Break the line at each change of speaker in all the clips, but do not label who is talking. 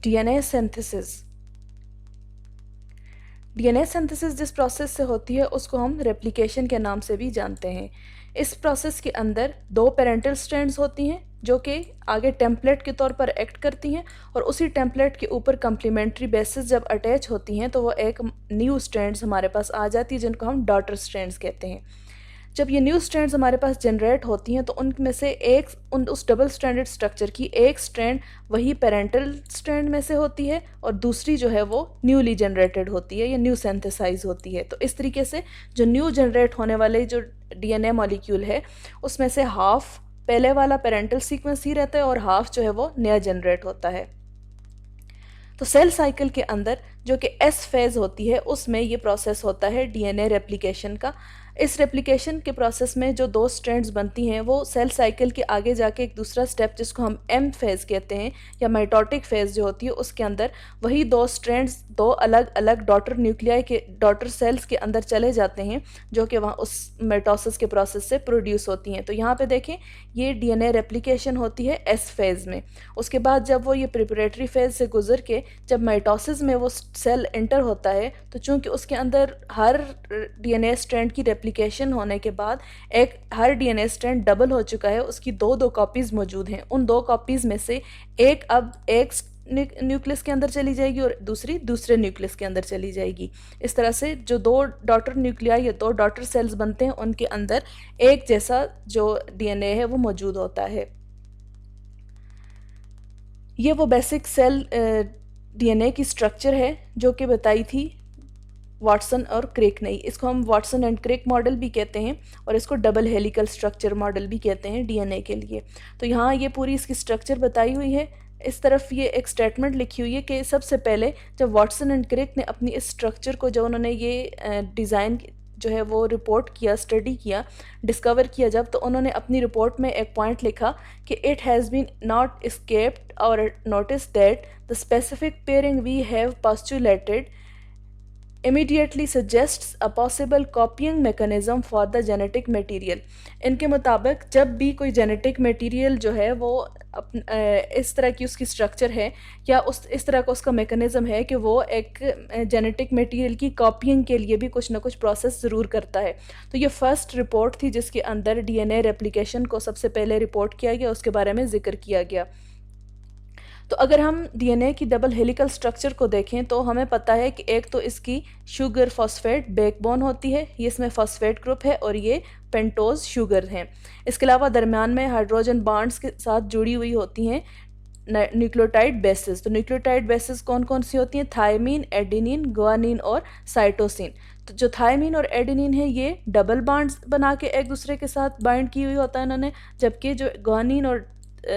DNA synthesis. DNA synthesis जिस process से होती है उसको हम रेप्लिकेशन के नाम से भी जानते हैं। इस प्रोसेस के अंदर दो पेरेंटल स्ट्रैंड्स होती हैं जो कि आगे टेम्पलेट के तौर पर एक्ट करती हैं, और उसी टेम्पलेट के ऊपर कम्प्लीमेंट्री बेसिस जब अटैच होती हैं तो वो एक न्यू स्ट्रैंड्स हमारे पास आ जाती है जिनको हम डॉटर स्ट्रैंड्स कहते हैं। जब ये न्यू स्ट्रैंड्स हमारे पास जनरेट होती हैं तो उनमें से एक उस डबल स्ट्रैंडेड स्ट्रक्चर की एक स्ट्रैंड वही पेरेंटल स्ट्रैंड में से होती है और दूसरी जो है वो न्यूली जनरेटेड होती है या न्यू सिंथेसाइज होती है। तो इस तरीके से जो न्यू जनरेट होने वाले जो डीएनए मॉलिक्यूल है उसमें से हाफ पहले वाला पेरेंटल सीक्वेंस ही रहता है और हाफ जो है वो नया जनरेट होता है। तो सेल साइकिल के अंदर जो कि एस फेज होती है उसमें ये प्रोसेस होता है डीएनए रेप्लिकेशन का। इस रेप्लिकेशन के प्रोसेस में जो दो स्ट्रैंड्स बनती हैं वो सेल साइकिल के आगे जाके एक दूसरा स्टेप जिसको हम एम फेज कहते हैं या माइटोटिक फेज जो होती है उसके अंदर वही दो स्ट्रैंड्स दो अलग अलग डॉटर न्यूक्लियाई के डॉटर सेल्स के अंदर चले जाते हैं जो कि वहाँ उस माइटोसिस के प्रोसेस से प्रोड्यूस होती हैं। तो यहाँ पे देखें ये डीएनए रेप्लिकेशन होती है एस फेज में। उसके बाद जब वो ये प्रिपरेटरी फेज से गुजर के जब माइटोसिस में वो सेल एंटर होता है तो चूंकि उसके अंदर हर डीएनए स्ट्रैंड की रेप्लिकेशन होने के बाद हर डीएनए स्ट्रैंड डबल हो चुका है, उसकी दो कॉपीज मौजूद हैं। उन दो कॉपीज में से एक अब एक न्यूक्लियस के अंदर चली जाएगी और दूसरी दूसरे न्यूक्लियस के अंदर चली जाएगी। इस तरह से जो दो डॉटर न्यूक्लियाई या दो डॉटर सेल्स बनते हैं उनके अंदर एक जैसा जो डीएनए है वो मौजूद होता है। ये वो बेसिक सेल डीएनए की स्ट्रक्चर है जो कि बताई थी वाटसन और क्रिक ने। इसको हम वाटसन एंड क्रिक मॉडल भी कहते हैं और इसको डबल हेलिकल स्ट्रक्चर मॉडल भी कहते हैं डीएनए के लिए। तो यहाँ ये पूरी इसकी स्ट्रक्चर बताई हुई है। इस तरफ ये एक स्टेटमेंट लिखी हुई है कि सबसे पहले जब वाटसन एंड क्रिक ने अपनी इस स्ट्रक्चर को जब उन्होंने ये डिज़ाइन जो है वो रिपोर्ट किया, स्टडी किया, डिस्कवर किया जब, तो उन्होंने अपनी रिपोर्ट में एक पॉइंट लिखा कि it has been not escaped और notice that the specific pairing we have postulated immediately suggests a possible copying mechanism for the genetic material। इनके मुताबिक जब भी कोई जेनेटिक मटेरियल जो है वो इस तरह की उसकी स्ट्रक्चर है या इस तरह का उसका मेकनिज़म है कि वो एक जेनेटिक मटेरियल की कॉपिंग के लिए भी कुछ ना कुछ प्रोसेस ज़रूर करता है। तो ये फर्स्ट रिपोर्ट थी जिसके अंदर डीएनए रेप्लिकेशन को सबसे पहले रिपोर्ट किया गया, उसके बारे में जिक्र किया गया। तो अगर हम डीएनए की डबल हेलिकल स्ट्रक्चर को देखें तो हमें पता है कि एक तो इसकी शुगर फॉस्फेट बैकबोन होती है, ये इसमें फॉस्फेट ग्रुप है और ये पेंटोज शुगर हैं। इसके अलावा दरमियान में हाइड्रोजन बॉन्ड्स के साथ जुड़ी हुई होती हैं न्यूक्लियोटाइड बेसिस। तो न्यूक्लियोटाइड बेसिस कौन कौन सी होती हैं? थायमीन, एडेनिन, गुआनिन और साइटोसिन। तो जो थायमीन और एडेनिन है ये डबल बॉन्ड्स बना के एक दूसरे के साथ बाइंड की हुई होता है इन्होंने, जबकि जो गुआनिन और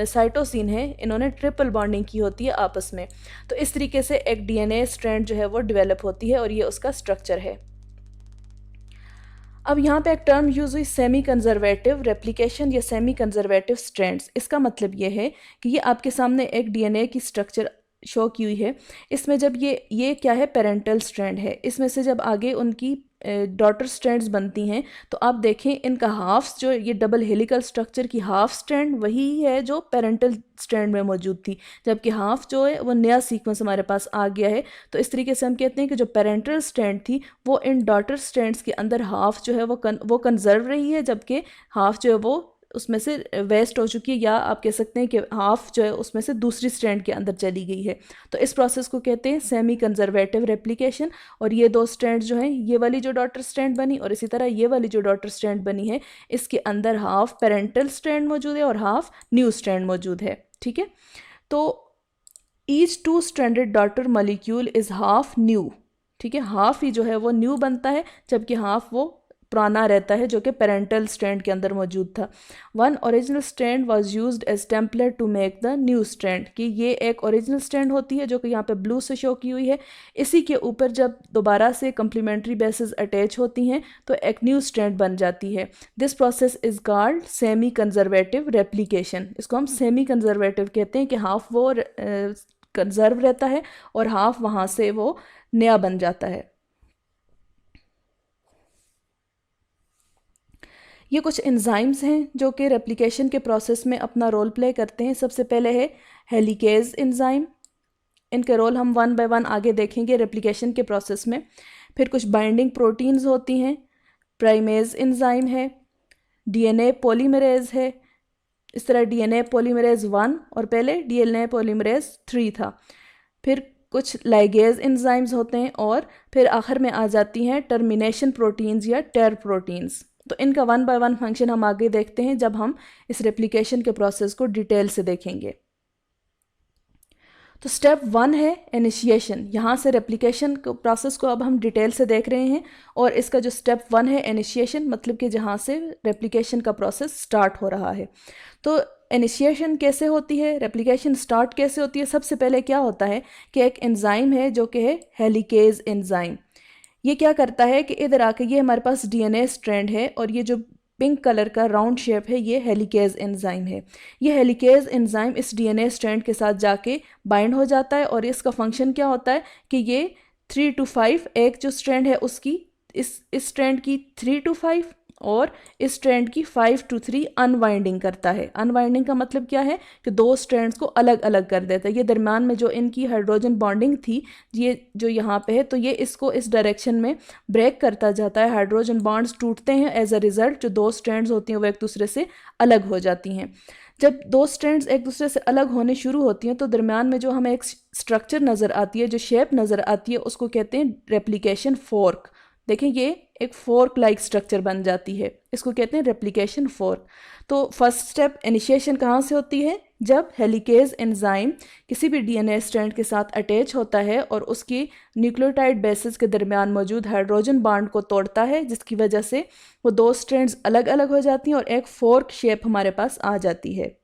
साइटोसिन है इन्होंने ट्रिपल बॉन्डिंग की होती है आपस में। तो इस तरीके से एक डीएनए स्ट्रैंड जो है वो डेवलप होती है और ये उसका स्ट्रक्चर है। अब यहाँ पे एक टर्म यूज़ हुई सेमी कंजर्वेटिव रेप्लिकेशन या सेमी कंजर्वेटिव स्ट्रैंड्स। इसका मतलब ये है कि ये आपके सामने एक डीएनए की स्ट्रक्चर शो की हुई है। इसमें जब ये क्या है? पेरेंटल स्ट्रैंड है। इसमें से जब आगे उनकी डॉटर स्ट्रैंड्स बनती हैं तो आप देखें इनका हाफ्स जो ये डबल हेलिकल स्ट्रक्चर की हाफ स्ट्रैंड वही है जो पेरेंटल स्ट्रैंड में मौजूद थी, जबकि हाफ जो है वो नया सीक्वेंस हमारे पास आ गया है। तो इस तरीके से हम कहते हैं कि जो पेरेंटल स्ट्रैंड थी वो इन डॉटर स्ट्रैंड्स के अंदर हाफ जो है वो कंजर्व रही है, जबकि हाफ जो है वो उसमें से वेस्ट हो चुकी है, या आप कह सकते हैं कि हाफ जो है उसमें से दूसरी स्ट्रैंड के अंदर चली गई है। तो इस प्रोसेस को कहते हैं सेमी कंजर्वेटिव रेप्लिकेशन। और ये दो स्ट्रैंड जो हैं, ये वाली जो डॉटर स्ट्रैंड बनी और इसी तरह ये वाली जो डॉटर स्ट्रैंड बनी है, इसके अंदर हाफ पेरेंटल स्ट्रैंड मौजूद है और हाफ न्यू स्ट्रैंड मौजूद है। ठीक है, तो each two stranded daughter molecule is half new. ठीक है, हाफ ही जो है वो न्यू बनता है जबकि हाफ वो पुराना रहता है जो कि पेरेंटल स्ट्रैंड के अंदर मौजूद था। One original strand was used as template to make the new strand, कि ये एक ओरिजिनल स्ट्रैंड होती है जो कि यहाँ पे ब्लू से शो की हुई है। इसी के ऊपर जब दोबारा से कम्प्लीमेंट्री बेसिस अटैच होती हैं तो एक न्यू स्ट्रैंड बन जाती है। This process is called semi conservative replication. इसको हम सेमी कंजर्वेटिव कहते हैं कि हाफ वो कंजर्व रहता है और हाफ वहाँ से वो नया बन जाता है। ये कुछ एंजाइम्स हैं जो कि रेप्लिकेशन के प्रोसेस में अपना रोल प्ले करते हैं। सबसे पहले है हेलिकेज एंजाइम, इनके रोल हम वन बाय वन आगे देखेंगे रेप्लिकेशन के प्रोसेस में। फिर कुछ बाइंडिंग प्रोटीन्स होती हैं, प्राइमेज एंजाइम है, डीएनए पॉलीमरेज है, इस तरह डीएनए पॉलीमरेज 1 और पहले डीएनए पॉलीमरेज 3 था। फिर कुछ लाइगेज एंजाइम्स होते हैं और फिर आखिर में आ जाती हैं टर्मिनेशन प्रोटीन्स या टेर प्रोटीन्स। तो इनका वन बाय वन फंक्शन हम आगे देखते हैं जब हम इस रेप्लिकेशन के प्रोसेस को डिटेल से देखेंगे। तो स्टेप 1 है इनिशिएशन। यहाँ से रेप्लिकेशन प्रोसेस को अब हम डिटेल से देख रहे हैं और इसका जो स्टेप 1 है इनिशिएशन, मतलब कि जहाँ से रेप्लिकेशन का प्रोसेस स्टार्ट हो रहा है। तो इनिशिएशन कैसे होती है, रेप्लिकेशन स्टार्ट कैसे होती है? सबसे पहले क्या होता है कि एक एंजाइम है जो कि है हेलिकेज एंजाइम। ये क्या करता है कि इधर आके ये हमारे पास डीएनए स्ट्रैंड है और ये जो पिंक कलर का राउंड शेप है ये हेलिकेज एंजाइम है। ये हेलिकेज एंजाइम इस डीएनए स्ट्रैंड के साथ जाके बाइंड हो जाता है और इसका फंक्शन क्या होता है कि ये 3 to 5, एक जो स्ट्रैंड है उसकी इस स्ट्रैंड की 3 to 5 और इस स्ट्रैंड की 5 to 3 अनवाइंडिंग करता है। अनवाइंडिंग का मतलब क्या है कि दो स्ट्रैंड्स को अलग अलग कर देता है। ये दरम्यान में जो इनकी हाइड्रोजन बॉन्डिंग थी, ये जो यहाँ पे है, तो ये इसको इस डायरेक्शन में ब्रेक करता जाता है। हाइड्रोजन बॉन्ड्स टूटते हैं, एज अ रिजल्ट जो दो स्ट्रैंड्स होती हैं वो एक दूसरे से अलग हो जाती हैं। जब दो स्ट्रैंड्स एक दूसरे से अलग होने शुरू होती हैं तो दरम्यान में जो हमें एक स्ट्रक्चर नज़र आती है, जो शेप नज़र आती है, उसको कहते हैं रेप्लिकेशन फोर्क। देखें ये एक फोर्क लाइक स्ट्रक्चर बन जाती है, इसको कहते हैं रेप्लिकेशन फोर्क। तो फर्स्ट स्टेप इनिशिएशन कहाँ से होती है? जब हेलिकेज एंजाइम किसी भी डीएनए स्ट्रैंड के साथ अटैच होता है और उसकी न्यूक्लियोटाइड बेसिस के दरमियान मौजूद हाइड्रोजन बॉन्ड को तोड़ता है, जिसकी वजह से वो दो स्ट्रैंड्स अलग अलग हो जाती हैं और एक फोर्क शेप हमारे पास आ जाती है।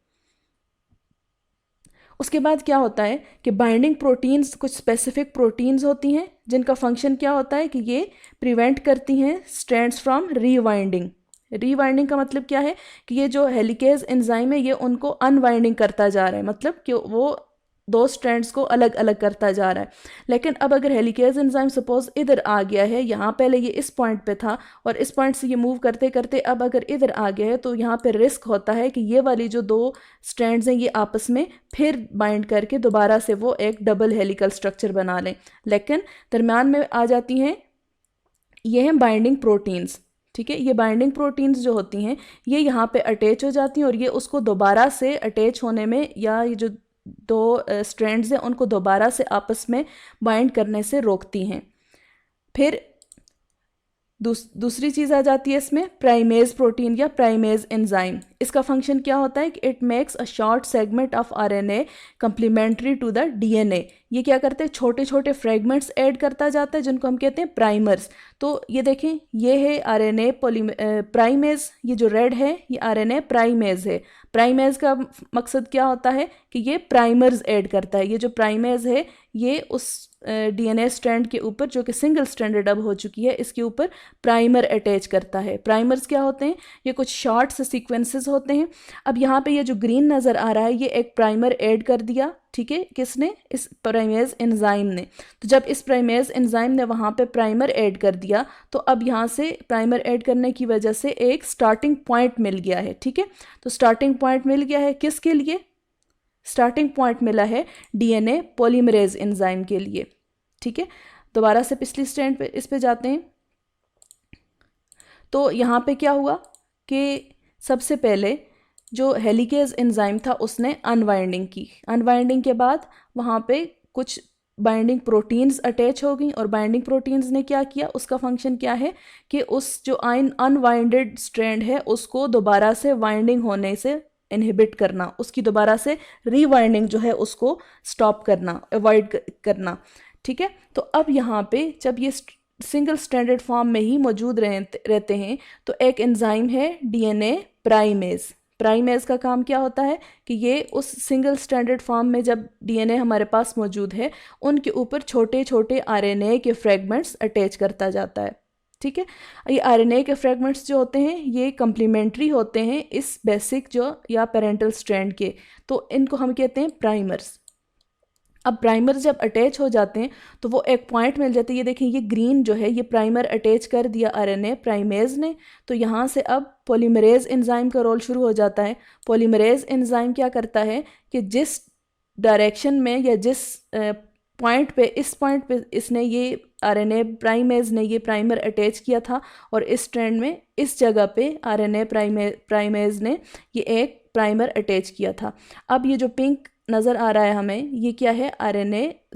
उसके बाद क्या होता है कि बाइंडिंग प्रोटीन्स, कुछ स्पेसिफिक प्रोटीन्स होती हैं जिनका फंक्शन क्या होता है कि ये प्रिवेंट करती हैं स्ट्रैंड्स फ्रॉम रीवाइंडिंग। रीवाइंडिंग का मतलब क्या है कि ये जो हेलिकेज एंजाइम है ये उनको अनवाइंडिंग करता जा रहा है, मतलब कि वो दो स्ट्रैंड्स को अलग अलग करता जा रहा है। लेकिन अब अगर हेलिकेज एंजाइम सपोज इधर आ गया है, यहाँ पहले ये इस पॉइंट पे था और इस पॉइंट से ये मूव करते करते अब अगर इधर आ गया है, तो यहाँ पे रिस्क होता है कि ये वाली जो दो स्ट्रैंड्स हैं ये आपस में फिर बाइंड करके दोबारा से वो एक डबल हेलिकल स्ट्रक्चर बना लें। लेकिन दरम्यान में आ जाती हैं ये हैं बाइंडिंग प्रोटीन्स। ठीक है, ये बाइंडिंग प्रोटीन्स जो होती हैं ये यहाँ पे अटैच हो जाती हैं और ये उसको दोबारा से अटैच होने में, या ये जो दो स्ट्रैंड्स हैं उनको दोबारा से आपस में बाइंड करने से रोकती हैं। फिर दूसरी चीज़ आ जाती है इसमें प्राइमेज प्रोटीन या प्राइमेज एंजाइम। इसका फंक्शन क्या होता है कि it makes a short segment of RNA complementary to the DNA. ये क्या करते हैं, छोटे छोटे फ्रेगमेंट्स ऐड करता जाता है जिनको हम कहते हैं प्राइमर्स। तो ये देखें, ये है आरएनए प्राइमेज, ये जो रेड है ये आरएनए प्राइमेज है। प्राइमेज का मकसद क्या होता है कि ये प्राइमर्स ऐड करता है। ये जो प्राइमेज है ये उस डीएनए स्ट्रैंड के ऊपर जो कि सिंगल स्ट्रैंडेड अब हो चुकी है, इसके ऊपर प्राइमर अटैच करता है। प्राइमर्स क्या होते हैं, ये कुछ शॉर्ट से सीक्वेंसेस होते हैं। अब यहाँ पे ये जो ग्रीन नज़र आ रहा है ये एक प्राइमर ऐड कर दिया, ठीक है, किसने? इस प्राइमेज एंजाइम ने। तो जब इस प्राइमेज एंजाइम ने वहाँ पे प्राइमर ऐड कर दिया तो अब यहाँ से प्राइमर ऐड करने की वजह से एक स्टार्टिंग पॉइंट मिल गया है। ठीक है, तो स्टार्टिंग पॉइंट मिल गया है किसके लिए? स्टार्टिंग पॉइंट मिला है डीएनए पॉलीमरेज एंजाइम के लिए। ठीक है, दोबारा से पिछली स्टैंड पे इस पे जाते हैं। तो यहाँ पे क्या हुआ कि सबसे पहले जो हेलिकेज एंजाइम था उसने अनवाइंडिंग की। अनवाइंडिंग के बाद वहाँ पे कुछ बाइंडिंग प्रोटीन्स अटैच हो गई और बाइंडिंग प्रोटीन्स ने क्या किया, उसका फंक्शन क्या है कि उस जो अनवाइंडेड स्ट्रैंड है उसको दोबारा से वाइंडिंग होने से इनहिबिट करना, उसकी दोबारा से रीवाइंडिंग जो है उसको स्टॉप करना, अवॉइड करना। ठीक है, तो अब यहाँ पे जब ये सिंगल स्ट्रैंडेड फॉर्म में ही मौजूद रहते हैं तो एक एंजाइम है डीएनए प्राइमेज। प्राइमेज का काम क्या होता है कि ये उस सिंगल स्ट्रैंडेड फॉर्म में जब डीएनए हमारे पास मौजूद है उनके ऊपर छोटे छोटे आरएनए के फ्रेगमेंट्स अटैच करता जाता है। ठीक है, ये आरएनए के फ्रेगमेंट्स जो होते हैं ये कंप्लीमेंट्री होते हैं इस बेसिक जो या पेरेंटल स्ट्रैंड के, तो इनको हम कहते हैं प्राइमर्स। अब प्राइमर जब अटैच हो जाते हैं तो वो एक पॉइंट मिल जाती है। ये देखें, ये ग्रीन जो है ये प्राइमर अटैच कर दिया आरएनए प्राइमेज ने, तो यहाँ से अब पॉलीमरेज एंजाइम का रोल शुरू हो जाता है। पॉलीमरेज एंजाइम क्या करता है कि जिस डायरेक्शन में या जिस इस पॉइंट पे इसने ये आरएनए प्राइमेज ने ये प्राइमर अटैच किया था, और इस स्ट्रैंड में इस जगह पे आरएनए प्राइमेज ने ये एक प्राइमर अटैच किया था। अब ये जो पिंक नज़र आ रहा है हमें, ये क्या है,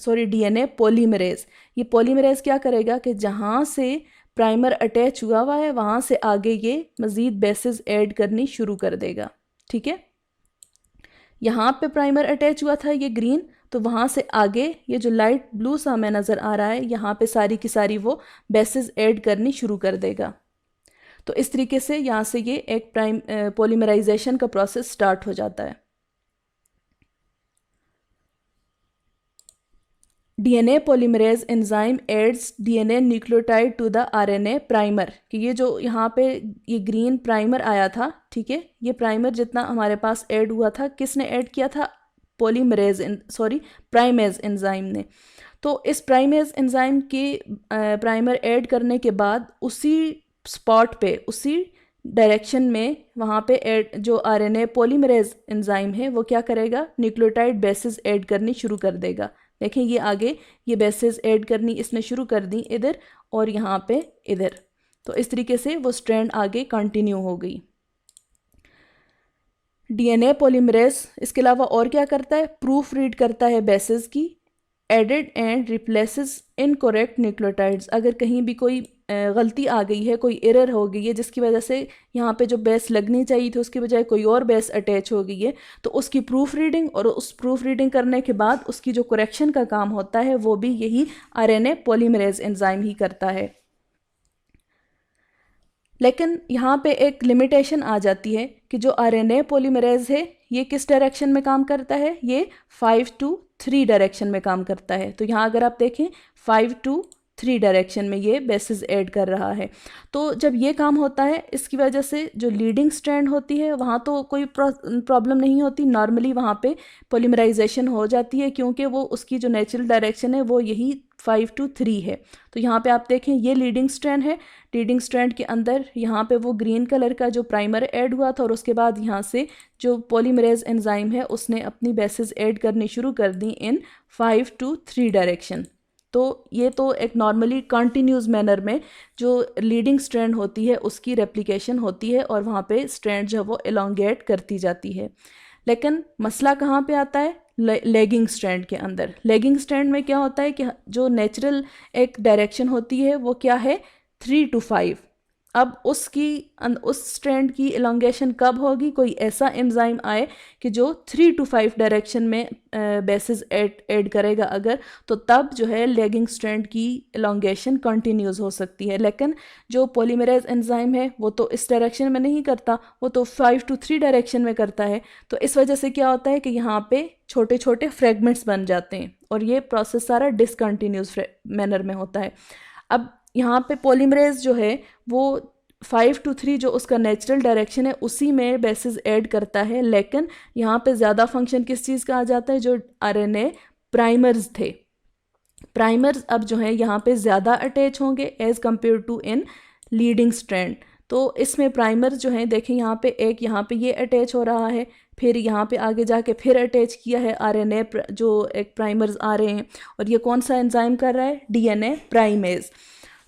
डीएनए पॉलीमरेज। ये पॉलीमरेज क्या करेगा कि जहाँ से प्राइमर अटैच हुआ हुआ है वहाँ से आगे ये मज़ीद बेसेस ऐड करनी शुरू कर देगा। ठीक है, यहाँ पे प्राइमर अटैच हुआ था ये ग्रीन, तो वहाँ से आगे ये जो लाइट ब्लू सा हमें नज़र आ रहा है, यहाँ पे सारी की सारी वो बेसेस ऐड करनी शुरू कर देगा। तो इस तरीके से यहाँ से ये एक पॉलीमराइजेशन का प्रोसेस स्टार्ट हो जाता है। DNA polymerase enzyme adds DNA nucleotide to the RNA primer, कि ये जो यहाँ पे ये ग्रीन प्राइमर आया था, ठीक है, ये प्राइमर जितना हमारे पास ऐड हुआ था, किसने ऐड किया था, प्राइमेज एंजाइम ने। तो इस प्राइमेज एंजाइम के प्राइमर ऐड करने के बाद उसी स्पॉट पे, उसी डायरेक्शन में वहाँ पे जो आरएनए पॉलीमरेज एंजाइम है वो क्या करेगा, न्यूक्लियोटाइड बेसेस ऐड करनी शुरू कर देगा। देखें ये आगे ये बेसेस ऐड करनी इसने शुरू कर दी इधर और यहाँ पे इधर। तो इस तरीके से वो स्ट्रैंड आगे कंटिन्यू हो गई। डीएनए पॉलीमरेज इसके अलावा और क्या करता है, प्रूफ रीड करता है बेसेस की, added and replaces incorrect nucleotides. अगर कहीं भी कोई गलती आ गई है, कोई एरर हो गई है जिसकी वजह से यहाँ पे जो बेस लगनी चाहिए थी उसकी बजाय कोई और बेस अटैच हो गई है, तो उसकी प्रूफ रीडिंग, और उस प्रूफ रीडिंग करने के बाद उसकी जो करेक्शन का काम होता है वो भी यही आरएनए पॉलीमरेज एंजाइम ही करता है। लेकिन यहाँ पे एक लिमिटेशन आ जाती है कि जो आरएनए पॉलीमरेज है ये किस डायरेक्शन में काम करता है, ये 5 to 3 डायरेक्शन में काम करता है। तो यहाँ अगर आप देखें 5 to 3 डायरेक्शन में ये बेसिस ऐड कर रहा है। तो जब ये काम होता है इसकी वजह से जो लीडिंग स्ट्रैंड होती है वहाँ तो कोई प्रॉब्लम नहीं होती, नॉर्मली वहाँ पे पॉलीमराइजेशन हो जाती है क्योंकि वो उसकी जो नेचुरल डायरेक्शन है वो यही 5 to 3 है। तो यहाँ पे आप देखें ये लीडिंग स्ट्रैंड है, लीडिंग स्ट्रैंड के अंदर यहाँ पे वो ग्रीन कलर का जो प्राइमर ऐड हुआ था और उसके बाद यहाँ से जो पॉलीमरेज एंजाइम है उसने अपनी बेसिस ऐड करनी शुरू कर दी इन 5 to 3 डायरेक्शन। तो ये तो एक नॉर्मली कंटिन्यूस मैनर में जो लीडिंग स्ट्रैंड होती है उसकी रेप्लिकेशन होती है और वहाँ पे स्ट्रैंड जो वो एलोंगेट करती जाती है। लेकिन मसला कहाँ पे आता है, लेगिंग स्ट्रैंड के अंदर। लेगिंग स्ट्रैंड में क्या होता है कि जो नेचुरल एक डायरेक्शन होती है वो क्या है 3 to 5। अब उस स्ट्रैंड की एलोंगेशन कब होगी, कोई ऐसा एंजाइम आए कि जो 3 to 5 डायरेक्शन में बेसिस ऐड करेगा अगर, तो तब जो है लेगिंग स्ट्रैंड की एलोंगेशन कंटिन्यूस हो सकती है। लेकिन जो पॉलीमरेज एंजाइम है वो तो इस डायरेक्शन में नहीं करता, वो तो 5 to 3 डायरेक्शन में करता है। तो इस वजह से क्या होता है कि यहाँ पे छोटे छोटे फ्रेगमेंट्स बन जाते हैं और ये प्रोसेस सारा डिसकंटिन्यूस मैनर में होता है। अब यहाँ पे पॉलीमरेज जो है वो 5 to 3 जो उसका नेचुरल डायरेक्शन है उसी में बेसिस ऐड करता है, लेकिन यहाँ पे ज़्यादा फंक्शन किस चीज़ का आ जाता है, जो आरएनए प्राइमर्स थे, प्राइमर्स अब जो है यहाँ पे ज़्यादा अटैच होंगे as compare to in leading strand. तो इसमें प्राइमर्स जो हैं देखें यहाँ पे एक यहाँ पे ये अटैच हो रहा है, फिर यहाँ पे आगे जाके फिर अटैच किया है आरएनए जो एक प्राइमर्स आ रहे हैं, और ये कौन सा एंजाइम कर रहा है, डीएनए प्राइमेज।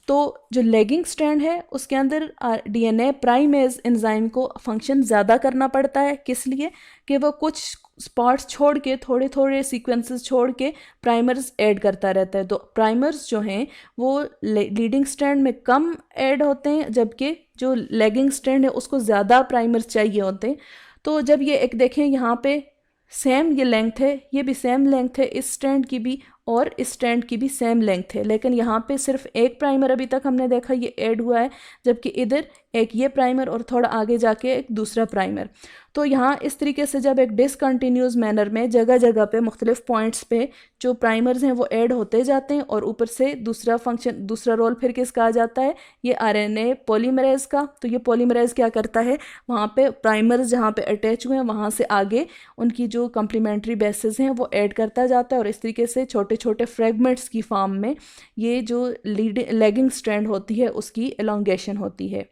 तो जो लेगिंग स्ट्रैंड है उसके अंदर डीएनए प्राइमेज एंजाइम को फंक्शन ज़्यादा करना पड़ता है, किस लिए कि वो कुछ स्पॉट्स छोड़ के, थोड़े थोड़े सीक्वेंसेस छोड़ के प्राइमर्स ऐड करता रहता है। तो प्राइमर्स जो हैं वो लीडिंग स्ट्रैंड में कम ऐड होते हैं, जबकि जो लेगिंग स्ट्रैंड है उसको ज़्यादा प्राइमर्स चाहिए होते हैं। तो जब ये एक देखें यहाँ पे सेम ये लेंथ है, ये भी सेम लेंथ है, इस स्ट्रैंड की भी और इस स्ट्रैंड की भी सेम लेंथ है, लेकिन यहाँ पे सिर्फ एक प्राइमर अभी तक हमने देखा ये ऐड हुआ है, जबकि इधर एक ये प्राइमर और थोड़ा आगे जाके एक दूसरा प्राइमर। तो यहाँ इस तरीके से जब एक डिसकंटिन्यूस मैनर में जगह जगह पे मुख्तलिफ पॉइंट्स पे जो प्राइमर्स हैं वो ऐड होते जाते हैं और ऊपर से दूसरा फंक्शन, दूसरा रोल फिर किसका आ जाता है, ये आरएनए पॉलीमरेज का। तो ये पॉलीमरेज क्या करता है, वहाँ पे प्राइमर्स जहाँ पे अटैच हुए हैं वहाँ से आगे उनकी जो कम्प्लीमेंट्री बेसिस हैं वो ऐड करता जाता है और इस तरीके से छोटे छोटे फ्रेगमेंट्स की फॉर्म में ये जो लेगिंग स्ट्रैंड होती है उसकी एलोंगेशन होती है।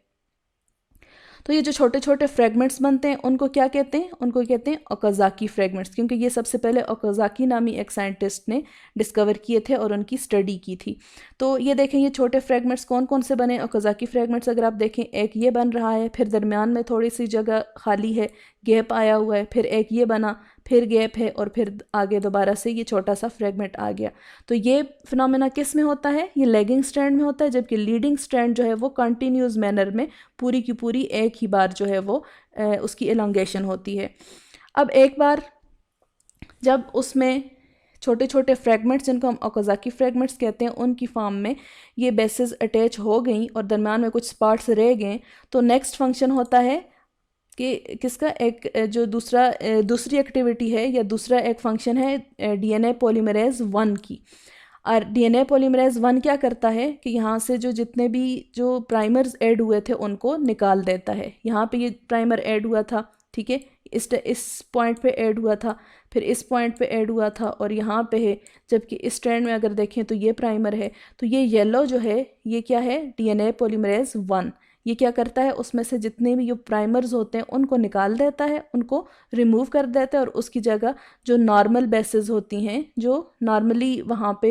तो ये जो छोटे छोटे फ्रेगमेंट्स बनते हैं उनको क्या कहते हैं, उनको कहते हैं ओकाज़ाकी फ्रेगमेंट्स, क्योंकि ये सबसे पहले ओकाज़ाकी नामी एक साइंटिस्ट ने डिस्कवर किए थे और उनकी स्टडी की थी। तो ये देखें ये छोटे फ्रेगमेंट्स कौन कौन से बने ओकाज़ाकी फ्रेगमेंट्स, अगर आप देखें एक ये बन रहा है, फिर दरमियान में थोड़ी सी जगह खाली है, गैप आया हुआ है, फिर एक ये बना, फिर गैप है, और फिर आगे दोबारा से ये छोटा सा फ्रेगमेंट आ गया। तो ये फिनोमेना किस में होता है, ये लैगिंग स्ट्रैंड में होता है, जबकि लीडिंग स्ट्रैंड जो है वो कंटिन्यूस मैनर में पूरी की पूरी एक ही बार जो है वो उसकी एलोंगेशन होती है। अब एक बार जब उसमें छोटे छोटे फ्रेगमेंट्स जिनको हम ओकाज़ाकी फ्रेगमेंट्स कहते हैं उनकी फॉर्म में ये बेसेस अटैच हो गई और दरम्यान में कुछ स्पॉट्स रह गए, तो नेक्स्ट फंक्शन होता है कि किसका, एक जो दूसरी एक्टिविटी है या दूसरा एक फंक्शन है डीएनए पॉलीमरेज 1 की। और डीएनए पॉलीमरेज 1 क्या करता है कि यहाँ से जो जितने भी जो प्राइमर्स ऐड हुए थे उनको निकाल देता है। यहाँ पे ये प्राइमर ऐड हुआ था, ठीक है, इस पॉइंट पे ऐड हुआ था, फिर इस पॉइंट पे ऐड हुआ था और यहाँ पे है, जबकि इस स्ट्रैंड में अगर देखें तो ये प्राइमर है। तो ये येलो जो है ये क्या है, डीएनए पॉलीमरेज 1। ये क्या करता है, उसमें से जितने भी जो प्राइमर्स होते हैं उनको निकाल देता है, उनको रिमूव कर देता है, और उसकी जगह जो नॉर्मल बेसेस होती हैं जो नॉर्मली वहाँ पे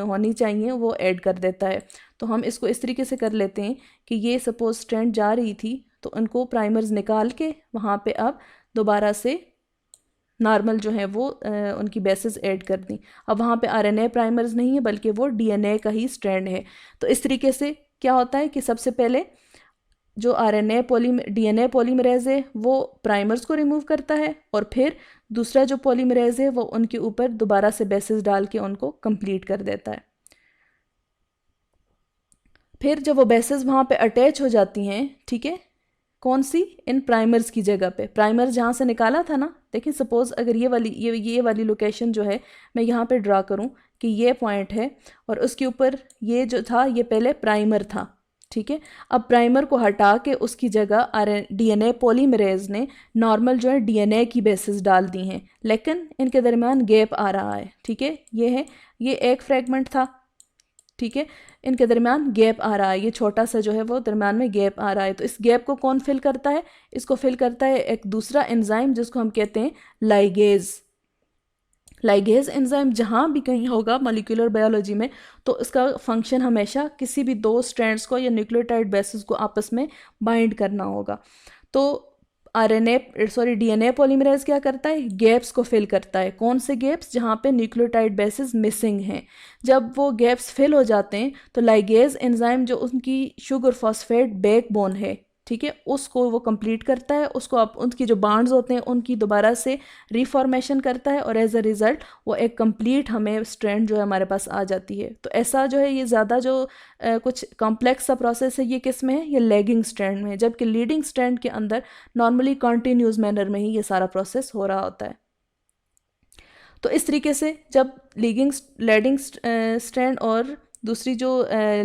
होनी चाहिए वो ऐड कर देता है। तो हम इसको इस तरीके से कर लेते हैं कि ये सपोज स्ट्रैंड जा रही थी तो उनको प्राइमर्स निकाल के वहाँ पे अब दोबारा से नॉर्मल जो है वो उनकी बेसेस ऐड कर दी। अब वहाँ पे आरएनए प्राइमर्स नहीं है बल्कि वो डीएनए का ही स्ट्रैंड है। तो इस तरीके से क्या होता है कि सबसे पहले जो डीएनए पॉलीमरेज है वो प्राइमर्स को रिमूव करता है, और फिर दूसरा जो पॉलीमरेज है वो उनके ऊपर दोबारा से बेसिस डाल के उनको कंप्लीट कर देता है। फिर जब वो बेसिस वहाँ पे अटैच हो जाती हैं, ठीक है, कौन सी, इन प्राइमर्स की जगह पे, प्राइमर जहाँ से निकाला था ना, देखिए सपोज़ अगर ये वाली लोकेशन जो है मैं यहाँ पे ड्रा करूँ कि ये पॉइंट है और उसके ऊपर ये जो था ये पहले प्राइमर था, ठीक है। अब प्राइमर को हटा के उसकी जगह डीएनए पॉलीमरेज ने नॉर्मल जो है डीएनए की बेसिस डाल दी हैं, लेकिन इनके दरमियान गैप आ रहा है, ठीक है। ये एक फ्रेगमेंट था, ठीक है, इनके दरमियान गैप आ रहा है, ये छोटा सा जो है वो दरमियान में गैप आ रहा है। तो इस गैप को कौन फिल करता है, इसको फिल करता है एक दूसरा एंजाइम जिसको हम कहते हैं लाइगेज। लाइगेज एंजाइम जहाँ भी कहीं होगा मॉलिक्यूलर बायोलॉजी में तो इसका फंक्शन हमेशा किसी भी दो स्ट्रैंड्स को या न्यूक्लियोटाइड बेसिस को आपस में बाइंड करना होगा। तो डीएनए पॉलीमरेज क्या करता है, गैप्स को फिल करता है। कौन से गैप्स, जहाँ पे न्यूक्लियोटाइड बेसिस मिसिंग हैं। जब वो गैप्स फिल हो जाते हैं तो लाइगेज एंजाइम जो उनकी शुगर फॉस्फेट बैकबोन है, ठीक है, उसको वो कंप्लीट करता है, उसको आप उनकी जो बॉन्ड्स होते हैं उनकी दोबारा से रिफॉर्मेशन करता है, और एज अ रिज़ल्ट वो एक कंप्लीट हमें स्ट्रैंड जो है हमारे पास आ जाती है। तो ऐसा जो है ये ज़्यादा जो कुछ कॉम्प्लेक्स सा प्रोसेस है ये किस में है, ये लैगिंग स्ट्रैंड में है, जबकि लीडिंग स्ट्रैंड के अंदर नॉर्मली कॉन्टीन्यूस मैनर में ही ये सारा प्रोसेस हो रहा होता है। तो इस तरीके से जब लीडिंग स्ट्रैंड और दूसरी जो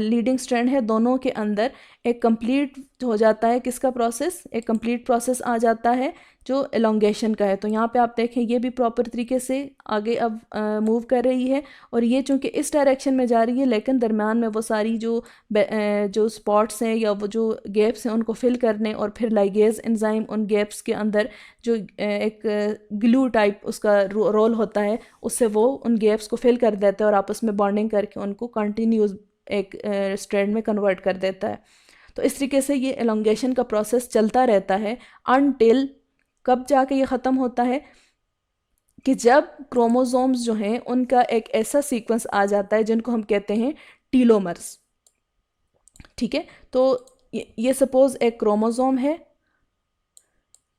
लीडिंग स्ट्रैंड है दोनों के अंदर एक कंप्लीट हो जाता है किसका प्रोसेस, एक कंप्लीट प्रोसेस आ जाता है जो एलोंगेशन का है। तो यहाँ पे आप देखें ये भी प्रॉपर तरीके से आगे अब मूव कर रही है, और ये चूँकि इस डायरेक्शन में जा रही है लेकिन दरम्यान में वो सारी जो स्पॉट्स हैं या वो जो गैप्स हैं उनको फिल करने, और फिर लाइगेज एंजाइम उन गैप्स के अंदर जो एक ग्लू टाइप उसका रोल होता है उससे वो उन गैप्स को फिल कर देता है और आपस में बॉन्डिंग करके उनको कंटिन्यूस एक स्ट्रैंड में कन्वर्ट कर देता है। तो इस तरीके से ये एलोंगेशन का प्रोसेस चलता रहता है अनटिल कब जाके ये ख़त्म होता है कि जब क्रोमोसोम्स जो हैं उनका एक ऐसा सीक्वेंस आ जाता है जिनको हम कहते हैं टीलोमर्स, ठीक है। तो ये सपोज़ एक क्रोमोसोम है,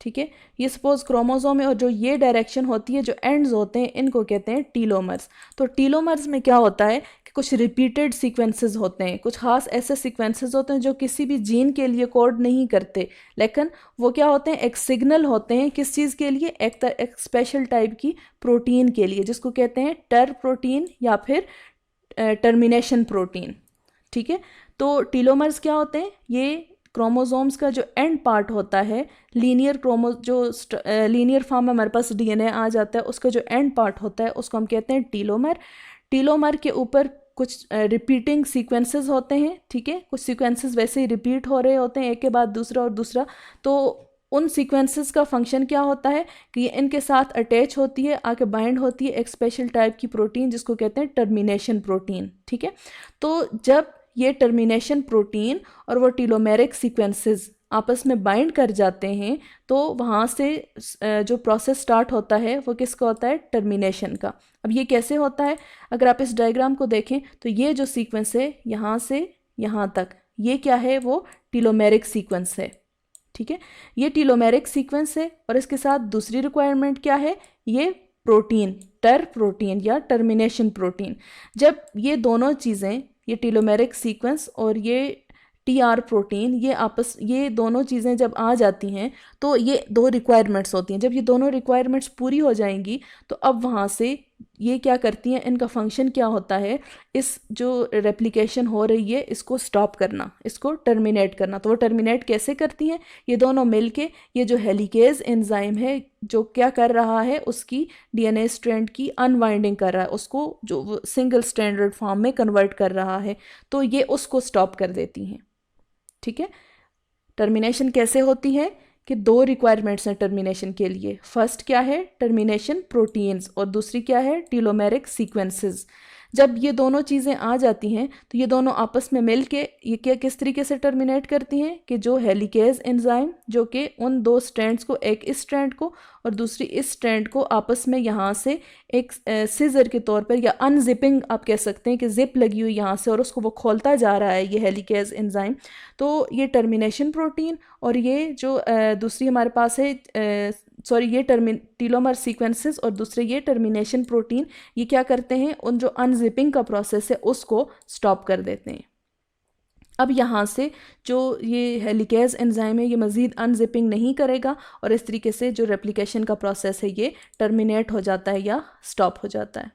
ठीक है, ये सपोज क्रोमोसोम है और जो ये डायरेक्शन होती है जो एंड्स होते हैं इनको कहते हैं टीलोमर्स। तो टीलोमर्स में क्या होता है कि कुछ रिपीटेड सीक्वेंसेस होते हैं, कुछ खास ऐसे सीक्वेंसेस होते हैं जो किसी भी जीन के लिए कोड नहीं करते, लेकिन वो क्या होते हैं, एक सिग्नल होते हैं किस चीज़ के लिए, एक स्पेशल टाइप की प्रोटीन के लिए जिसको कहते हैं टर प्रोटीन या फिर टर्मिनेशन प्रोटीन, ठीक है। तो टीलोमर्स क्या होते हैं, ये क्रोमोसोम्स का जो एंड पार्ट होता है, लीनियर फॉर्म में हमारे पास डीएनए आ जाता है, उसका जो एंड पार्ट होता है उसको हम कहते हैं टीलोमर। टीलोमर के ऊपर कुछ रिपीटिंग सीक्वेंसेस होते हैं, ठीक है, कुछ सीक्वेंसेस वैसे ही रिपीट हो रहे होते हैं एक के बाद दूसरा और दूसरा, तो उन सीक्वेंसेस का फंक्शन क्या होता है कि ये इनके साथ अटैच होती है, आके बाइंड होती है एक स्पेशल टाइप की प्रोटीन जिसको कहते हैं टर्मिनेशन प्रोटीन, ठीक है। तो जब ये टर्मिनेशन प्रोटीन और वो टीलोमेरिक सीक्वेंसेस आपस में बाइंड कर जाते हैं तो वहाँ से जो प्रोसेस स्टार्ट होता है वो किसका होता है, टर्मिनेशन का। अब ये कैसे होता है, अगर आप इस डायग्राम को देखें तो ये जो सीक्वेंस है यहाँ से यहाँ तक, ये क्या है, वो टीलोमेरिक सीक्वेंस है, ठीक है। ये टीलोमेरिक सीक्वेंस है और इसके साथ दूसरी रिक्वायरमेंट क्या है, ये प्रोटीन, टर प्रोटीन या टर्मिनेशन प्रोटीन। जब ये दोनों चीज़ें, ये टीलोमेरिक सीक्वेंस और ये टीआर प्रोटीन, ये दोनों चीज़ें जब आ जाती हैं तो ये दो रिक्वायरमेंट्स होती हैं। जब ये दोनों रिक्वायरमेंट्स पूरी हो जाएंगी तो अब वहाँ से ये क्या करती हैं, इनका फंक्शन क्या होता है, इस जो रेप्लिकेशन हो रही है इसको स्टॉप करना, इसको टर्मिनेट करना। तो वो टर्मिनेट कैसे करती हैं, ये दोनों मिलके ये जो हेलिकेज एंजाइम है जो क्या कर रहा है, उसकी डीएनए स्ट्रैंड की अनवाइंडिंग कर रहा है, उसको जो सिंगल स्ट्रैंडेड फॉर्म में कन्वर्ट कर रहा है, तो ये उसको स्टॉप कर देती हैं, ठीक है। टर्मिनेशन कैसे होती है कि दो रिक्वायरमेंट्स हैं टर्मिनेशन के लिए, फर्स्ट क्या है, टर्मिनेशन प्रोटीन्स, और दूसरी क्या है, टीलोमेरिक सीक्वेंसेस। जब ये दोनों चीज़ें आ जाती हैं तो ये दोनों आपस में मिल के ये क्या किस तरीके से टर्मिनेट करती हैं कि जो हेलिकेज एंजाइम जो कि उन दो स्ट्रैंड्स को, एक इस स्ट्रैंड को और दूसरी इस स्ट्रैंड को आपस में यहाँ से एक सीजर के तौर पर या अनजिपिंग आप कह सकते हैं कि जिप लगी हुई यहाँ से और उसको वो खोलता जा रहा है ये हेलिकेज एंजाइम। तो ये टर्मिनेशन प्रोटीन और ये जो दूसरी हमारे पास है ये टीलोमर सीक्वेंसेस और दूसरे ये टर्मिनेशन प्रोटीन, ये क्या करते हैं, उन जो अनजिपिंग का प्रोसेस है उसको स्टॉप कर देते हैं। अब यहाँ से जो ये हेलिकेज एंजाइम है ये मज़ीद अनजिपिंग नहीं करेगा और इस तरीके से जो रेप्लिकेशन का प्रोसेस है ये टर्मिनेट हो जाता है या स्टॉप हो जाता है।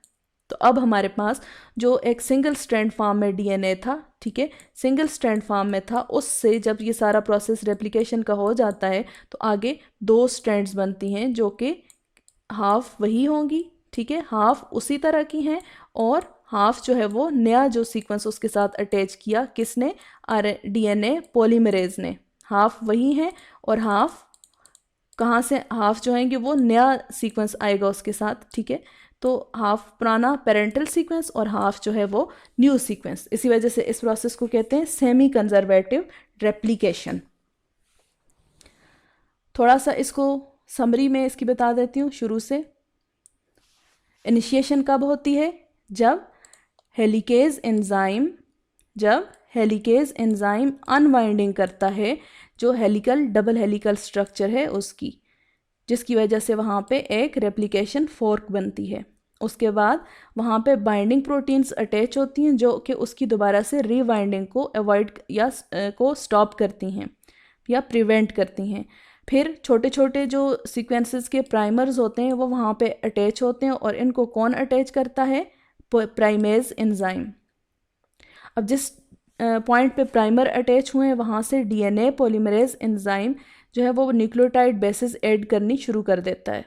तो अब हमारे पास जो एक सिंगल स्ट्रैंड फॉर्म में डीएनए था, ठीक है, सिंगल स्ट्रैंड फॉर्म में था, उससे जब ये सारा प्रोसेस रेप्लिकेशन का हो जाता है तो आगे दो स्ट्रैंड्स बनती हैं जो कि हाफ वही होंगी, ठीक है, हाफ उसी तरह की हैं और हाफ जो है वो नया जो सीक्वेंस उसके साथ अटैच किया किसने, डीएनए पॉलीमरेज ने, हाफ वही हैं और हाफ कहाँ से, हाफ जो हैं कि वो नया सीक्वेंस आएगा उसके साथ, ठीक है। तो हाफ पुराना पेरेंटल सीक्वेंस और हाफ जो है वो न्यू सीक्वेंस। इसी वजह से इस प्रोसेस को कहते हैं सेमी कंजर्वेटिव रेप्लिकेशन। थोड़ा सा इसको समरी में इसकी बता देती हूँ शुरू से। इनिशिएशन कब होती है, जब हेलिकेज एंजाइम अनवाइंडिंग करता है जो हेलिकल डबल हेलिकल स्ट्रक्चर है उसकी, जिसकी वजह से वहाँ पे एक रेप्लिकेशन फोर्क बनती है। उसके बाद वहाँ पे बाइंडिंग प्रोटीन्स अटैच होती हैं जो कि उसकी दोबारा से रीवाइंडिंग को अवॉइड या को स्टॉप करती हैं या प्रिवेंट करती हैं। फिर छोटे छोटे जो सीक्वेंसेस के प्राइमर्स होते हैं वो वहाँ पे अटैच होते हैं और इनको कौन अटैच करता है, प्राइमेज एंजाइम। अब जिस पॉइंट पे प्राइमर अटैच हुए हैं वहाँ से डीएनए पॉलीमरेज एंजाइम जो है वो न्यूक्लियोटाइड बेसिस ऐड करनी शुरू कर देता है।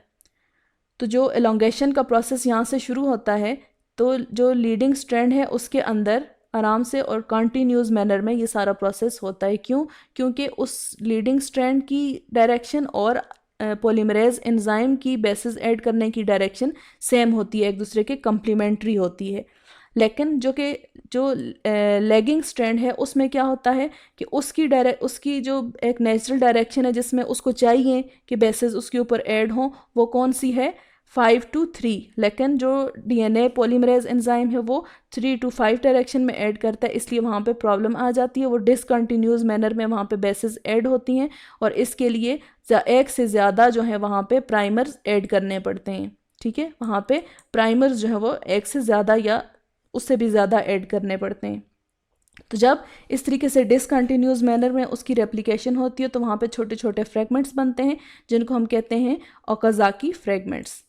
तो जो एलोंगेशन का प्रोसेस यहाँ से शुरू होता है तो जो लीडिंग स्ट्रैंड है उसके अंदर आराम से और कंटिन्यूस मैनर में ये सारा प्रोसेस होता है। क्यों, क्योंकि उस लीडिंग स्ट्रैंड की डायरेक्शन और पॉलीमरेज एंजाइम की बेसिस ऐड करने की डायरेक्शन सेम होती है, एक दूसरे के कम्प्लीमेंट्री होती है। लेकिन जो लैगिंग स्ट्रैंड है उसमें क्या होता है कि उसकी जो एक नेचुरल डायरेक्शन है जिसमें उसको चाहिए कि बेसिस उसके ऊपर ऐड हों वो कौन सी है, 5 to 3। लेकिन जो डीएनए पॉलीमरेज एंजाइम है वो 3 to 5 डायरेक्शन में ऐड करता है, इसलिए वहाँ पे प्रॉब्लम आ जाती है। वो डिसकंटिन्यूस मैनर में वहाँ पे बेसिस ऐड होती हैं और इसके लिए एक से ज़्यादा जो है वहाँ पे प्राइमर्स ऐड करने पड़ते हैं, ठीक है। वहाँ पे प्राइमर्स जो है वो एक से ज़्यादा या उससे भी ज़्यादा ऐड करने पड़ते हैं। तो जब इस तरीके से डिसकंटिन्यूस मैनर में उसकी रेप्लिकेशन होती है तो वहाँ पे छोटे छोटे फ्रेगमेंट्स बनते हैं जिनको हम कहते हैं ओकाज़ाकी फ्रेगमेंट्स।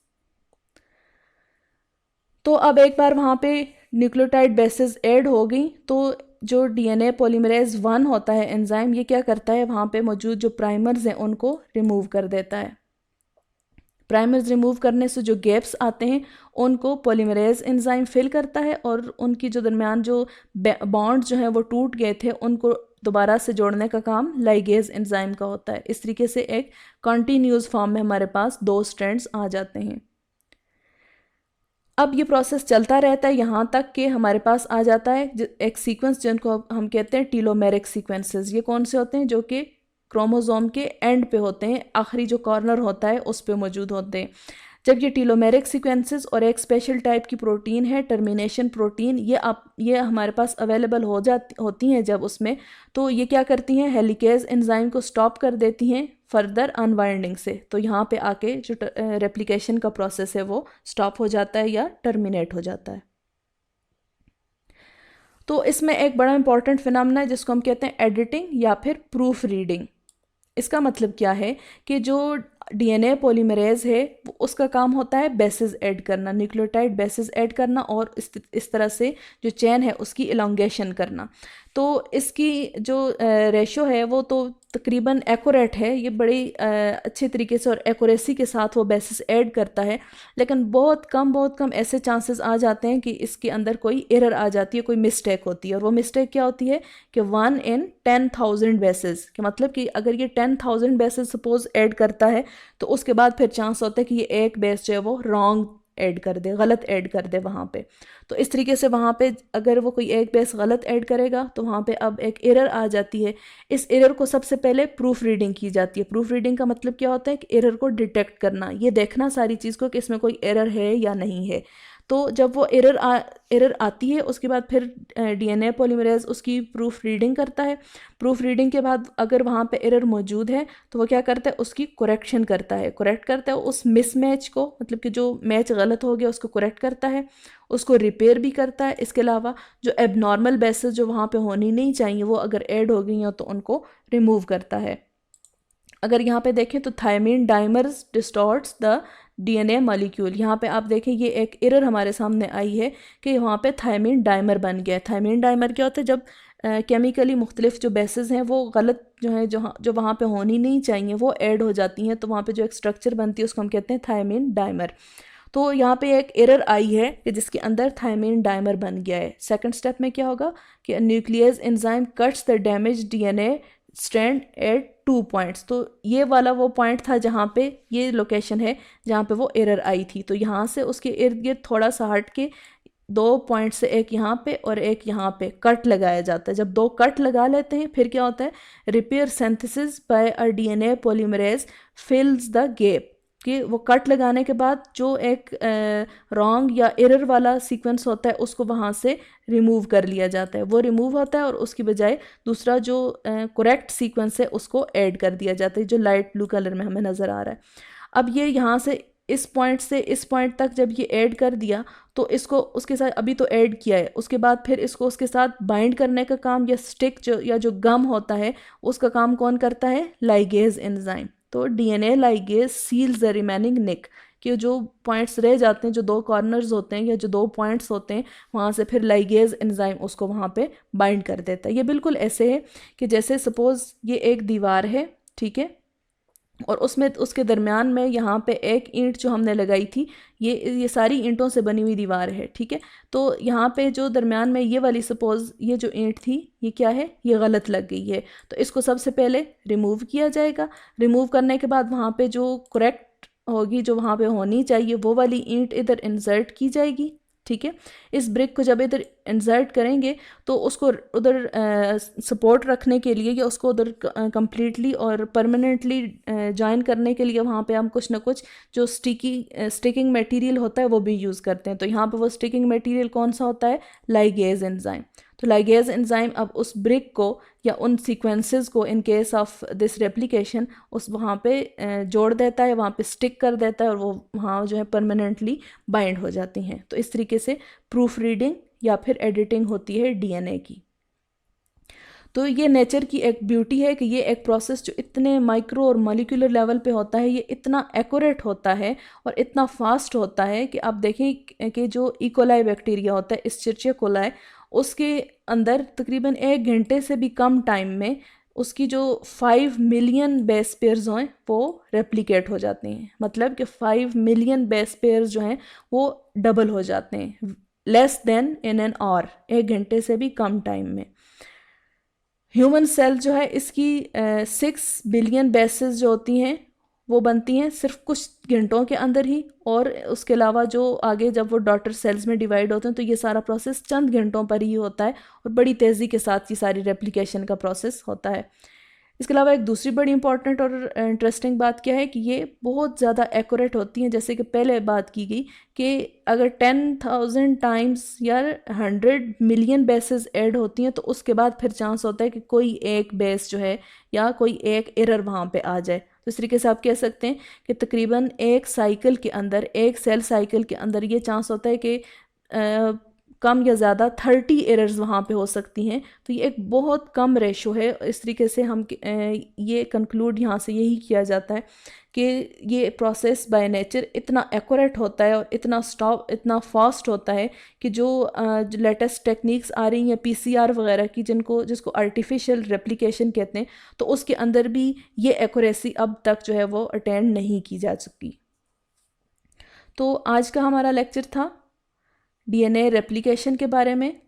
तो अब एक बार वहाँ पे न्यूक्लियोटाइड बेसिस ऐड हो गई तो जो डीएनए पॉलीमरेज 1 होता है एंजाइम, ये क्या करता है, वहाँ पे मौजूद जो प्राइमर्स हैं उनको रिमूव कर देता है। प्राइमर्स रिमूव करने से जो गैप्स आते हैं उनको पॉलीमरेज एंजाइम फिल करता है और उनकी जो दरमियान जो बॉन्ड जो हैं वो टूट गए थे उनको दोबारा से जोड़ने का काम लाइगेज एंजाइम का होता है। इस तरीके से एक कॉन्टीन्यूस फॉर्म में हमारे पास 2 स्ट्रैंड्स आ जाते हैं। अब ये प्रोसेस चलता रहता है यहाँ तक कि हमारे पास आ जाता है एक सीक्वेंस जिनको हम कहते हैं टीलोमेरिक सीक्वेंसेस। ये कौन से होते हैं? जो कि क्रोमोसोम के एंड पे होते हैं, आखिरी जो कॉर्नर होता है उस पे मौजूद होते हैं। जब ये टीलोमेरिक सीक्वेंसेस और एक स्पेशल टाइप की प्रोटीन है टर्मिनेशन प्रोटीन, ये हमारे पास अवेलेबल होती हैं जब उसमें, तो ये क्या करती हैं? हेलिकेज एंजाइम को स्टॉप कर देती हैं फर्दर अनवाइंडिंग से। तो यहाँ पे आके जो रेप्लिकेशन का प्रोसेस है वो स्टॉप हो जाता है या टर्मिनेट हो जाता है। तो इसमें एक बड़ा इंपॉर्टेंट फिनोमेना है जिसको हम कहते हैं एडिटिंग या फिर प्रूफ रीडिंग। इसका मतलब क्या है कि जो डीएनए पॉलीमरेज है उसका काम होता है बेसिस ऐड करना, न्यूक्लियोटाइड बेसिस ऐड करना और इस तरह से जो चेन है उसकी इलोंगेशन करना। तो इसकी जो रेशो है वो तो तकरीबन एक्यूरेट है, ये बड़ी अच्छे तरीके से और एक्यूरेसी के साथ वो बेसिस ऐड करता है, लेकिन बहुत कम ऐसे चांसेस आ जाते हैं कि इसके अंदर कोई एरर आ जाती है, कोई मिस्टेक होती है। और वो मिस्टेक क्या होती है कि 1 in 10,000 बेसिस, कि मतलब कि अगर ये 10,000 बेसिस सपोज ऐड करता है तो उसके बाद फिर चांस होता है कि ये एक बेस जो है वो रॉन्ग ऐड कर दे, गलत ऐड कर दे वहाँ पे। तो इस तरीके से वहाँ पे अगर वो कोई एक बेस गलत ऐड करेगा तो वहाँ पे अब एक एरर आ जाती है। इस एरर को सबसे पहले प्रूफ रीडिंग की जाती है। प्रूफ रीडिंग का मतलब क्या होता है कि एरर को डिटेक्ट करना, ये देखना सारी चीज़ को कि इसमें कोई एरर है या नहीं है। तो जब वो एरर आती है उसके बाद फिर डीएनए पॉलीमरेज उसकी प्रूफ रीडिंग करता है। प्रूफ रीडिंग के बाद अगर वहाँ पे एरर मौजूद है तो वो क्या करता है? उसकी करेक्शन करता है, करेक्ट करता है उस मिसमैच को, मतलब कि जो मैच गलत हो गया उसको करेक्ट करता है, उसको रिपेयर भी करता है। इसके अलावा जो एबनॉर्मल बेसेस जो वहाँ पे होनी नहीं चाहिए वो अगर ऐड हो गई हैं तो उनको रिमूव करता है। अगर यहाँ पे देखें तो thymine dimers distorts the DNA molecule, यहाँ पे आप देखें ये एक एरर हमारे सामने आई है कि वहाँ पे थायमीन डाइमर बन गया है। थायमीन डाइमर क्या होता है? जब केमिकली मुख्तलिफ जो बेसेस हैं वो गलत जो है जो वहाँ पे होनी नहीं चाहिए वो ऐड हो जाती हैं, तो वहाँ पे जो एक स्ट्रक्चर बनती है उसको हम कहते हैं थायमीन डाइमर। तो यहाँ पे एक एरर आई है कि जिसके अंदर थायमीन डाइमर बन गया है। सेकंड स्टेप में क्या होगा कि nucleus enzyme cuts the damage DNA strand at 2 points. तो ये वाला वो पॉइंट था जहाँ पे ये लोकेशन है जहाँ पे वो एरर आई थी। तो यहाँ से उसके इर्द गिर्द थोड़ा सा हट के 2 पॉइंट से एक यहाँ पे और एक यहाँ पे कट लगाया जाता है। जब 2 कट लगा लेते हैं फिर क्या होता है? Repair synthesis by a DNA polymerase फिल्स the gap, कि वो कट लगाने के बाद जो एक रॉन्ग या एरर वाला सीक्वेंस होता है उसको वहाँ से रिमूव कर लिया जाता है। वो रिमूव होता है और उसकी बजाय दूसरा जो करेक्ट सीक्वेंस है उसको ऐड कर दिया जाता है, जो लाइट ब्लू कलर में हमें नज़र आ रहा है। अब ये यहाँ से इस पॉइंट से इस पॉइंट तक जब ये ऐड कर दिया तो इसको उसके साथ अभी तो ऐड किया है, उसके बाद फिर इसको उसके साथ बाइंड करने का काम या स्टिक जो गम होता है उसका काम कौन करता है? Ligase enzyme. तो DNA ligase seals the remaining nick, कि जो पॉइंट्स रह जाते हैं, जो 2 कॉर्नर्स होते हैं या जो 2 पॉइंट्स होते हैं, वहाँ से फिर लाइगेज एंजाइम उसको वहाँ पे बाइंड कर देता है। ये बिल्कुल ऐसे है कि जैसे सपोज़ ये एक दीवार है, ठीक है, और उसमें उसके दरमियान में यहाँ पे एक ईंट जो हमने लगाई थी, ये सारी ईंटों से बनी हुई दीवार है, ठीक है। तो यहाँ पे जो दरमियान में ये वाली सपोज़ ये जो ईंट थी ये क्या है? ये गलत लग गई है, तो इसको सबसे पहले रिमूव किया जाएगा। रिमूव करने के बाद वहाँ पे जो करेक्ट होगी, जो वहाँ पे होनी चाहिए, वो वाली ईंट इधर इंसर्ट की जाएगी, ठीक है। इस ब्रिक को जब इधर इंसर्ट करेंगे तो उसको उधर सपोर्ट रखने के लिए या उसको उधर कम्प्लीटली और परमानेंटली जॉइन करने के लिए वहाँ पे हम कुछ ना कुछ जो स्टिकिंग मटेरियल होता है वो भी यूज़ करते हैं। तो यहाँ पे वो स्टिकिंग मटेरियल कौन सा होता है? Ligase enzyme. तो लाइगेज एंजाइम अब उस ब्रिक को या उन सीक्वेंसेस को in case of this replication उस वहाँ पे जोड़ देता है, वहाँ पे स्टिक कर देता है और वो वहाँ जो है परमानेंटली बाइंड हो जाती हैं। तो इस तरीके से प्रूफ रीडिंग या फिर एडिटिंग होती है डीएनए की। तो ये नेचर की एक ब्यूटी है कि ये एक प्रोसेस जो इतने माइक्रो और मॉलिक्यूलर लेवल पे होता है, ये इतना एक्यूरेट होता है और इतना फास्ट होता है कि आप देखें कि जो इकोलाई बैक्टीरिया होता है, इस्चेरिचिया कोलाई, उसके अंदर तकरीबन 1 घंटे से भी कम टाइम में उसकी जो 5 मिलियन बेस पेयर्स हैं वो रेप्लिकेट हो जाते हैं। मतलब कि 5 मिलियन बेस पेयर्स जो हैं वो डबल हो जाते हैं less then in an hour, 1 घंटे से भी कम टाइम में। ह्यूमन सेल जो है इसकी 6 बिलियन बेसेस जो होती हैं वो बनती हैं सिर्फ कुछ घंटों के अंदर ही, और उसके अलावा जो आगे जब वो डॉटर सेल्स में डिवाइड होते हैं तो ये सारा प्रोसेस चंद घंटों पर ही होता है, और बड़ी तेज़ी के साथ ये सारी रेप्लिकेशन का प्रोसेस होता है। इसके अलावा एक दूसरी बड़ी इंपॉर्टेंट और इंटरेस्टिंग बात क्या है कि ये बहुत ज़्यादा एक्यूरेट होती हैं। जैसे कि पहले बात की गई कि अगर 10,000 टाइम्स या 100 मिलियन बेसेस ऐड होती हैं तो उसके बाद फिर चांस होता है कि कोई एक बेस जो है या कोई एक एरर वहाँ पे आ जाए। तो इस तरीके से आप कह सकते हैं कि तकरीबन एक साइकिल के अंदर, एक सेल साइकिल के अंदर ये चांस होता है कि कम या ज़्यादा 30 एरर्स वहाँ पे हो सकती हैं। तो ये एक बहुत कम रेशो है। इस तरीके से हम ये कंक्लूड यहाँ से यही किया जाता है कि ये प्रोसेस बाय नेचर इतना एक्यूरेट होता है और इतना फास्ट होता है कि जो लेटेस्ट टेक्निक्स आ रही हैं पीसीआर वगैरह की, जिसको आर्टिफिशियल रेप्लिकेशन कहते हैं, तो उसके अंदर भी ये एक्यूरेसी अब तक जो है वो अटेंड नहीं की जा सकी। तो आज का हमारा लेक्चर था डीएनए रेप्लिकेशन के बारे में,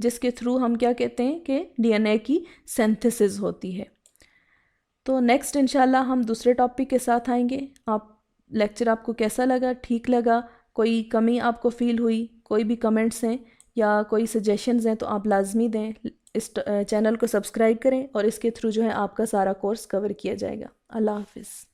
जिसके थ्रू हम क्या कहते हैं कि डीएनए की सिंथेसिस होती है। तो नेक्स्ट इंशाल्लाह हम दूसरे टॉपिक के साथ आएंगे। लेक्चर आपको कैसा लगा, ठीक लगा, कोई कमी आपको फील हुई, कोई भी कमेंट्स हैं या कोई सजेशंस हैं तो आप लाजमी दें। इस चैनल को सब्सक्राइब करें और इसके थ्रू जो है आपका सारा कोर्स कवर किया जाएगा। अल्लाह हाफिज़।